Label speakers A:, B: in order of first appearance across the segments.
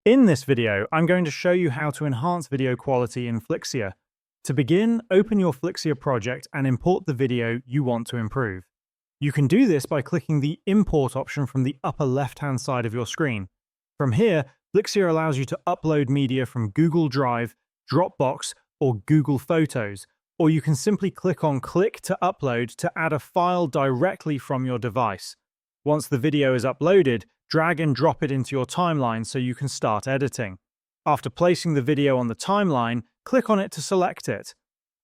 A: In this video, I'm going to show you how to enhance video quality in Flixier. To begin, open your Flixier project and import the video you want to improve. You can do this by clicking the Import option from the upper left-hand side of your screen. From here, Flixier allows you to upload media from Google Drive, Dropbox, or Google Photos, or you can simply click on Click to Upload to add a file directly from your device. Once the video is uploaded, drag and drop it into your timeline so you can start editing. After placing the video on the timeline, click on it to select it.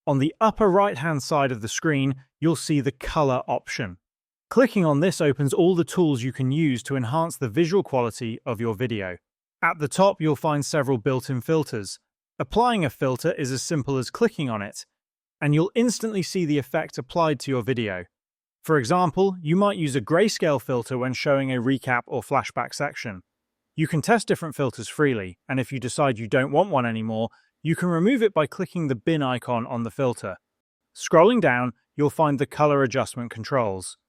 A: On the upper right-hand side of the screen, you'll see the color option. Clicking on this opens all the tools you can use to enhance the visual quality of your video. At the top, you'll find several built-in filters. Applying a filter is as simple as clicking on it, and you'll instantly see the effect applied to your video. For example, you might use a grayscale filter when showing a recap or flashback section. You can test different filters freely, and if you decide you don't want one anymore, you can remove it by clicking the bin icon on the filter. Scrolling down, you'll find the color adjustment controls.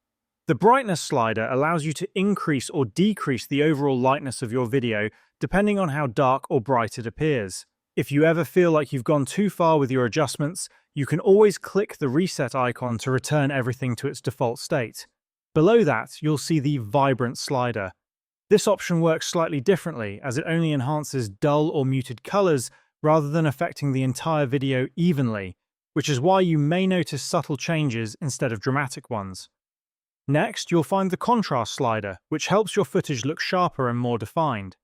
A: The brightness slider allows you to increase or decrease the overall lightness of your video depending on how dark or bright it appears. If you ever feel like you've gone too far with your adjustments, you can always click the reset icon to return everything to its default state. Below that, you'll see the vibrant slider. This option works slightly differently as it only enhances dull or muted colors rather than affecting the entire video evenly, which is why you may notice subtle changes instead of dramatic ones. Next, you'll find the contrast slider, which helps your footage look sharper and more defined.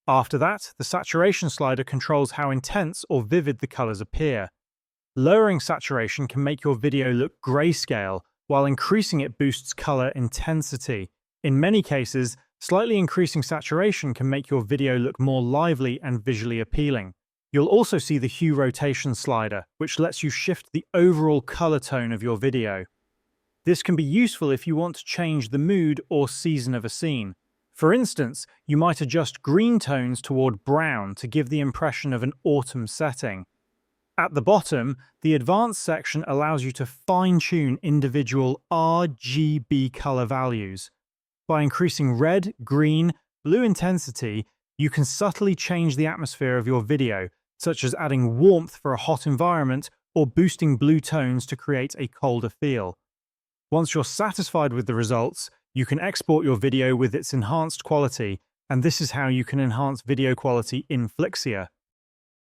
A: After that, the saturation slider controls how intense or vivid the colors appear. Lowering saturation can make your video look grayscale, while increasing it boosts color intensity. In many cases, slightly increasing saturation can make your video look more lively and visually appealing. You'll also see the hue rotation slider, which lets you shift the overall color tone of your video. This can be useful if you want to change the mood or season of a scene. For instance, you might adjust green tones toward brown to give the impression of an autumn setting. At the bottom, the Advanced section allows you to fine-tune individual RGB color values. By increasing red, green, blue intensity, you can subtly change the atmosphere of your video, such as adding warmth for a hot environment or boosting blue tones to create a colder feel. Once you're satisfied with the results, you can export your video with its enhanced quality, and this is how you can enhance video quality in Flixier.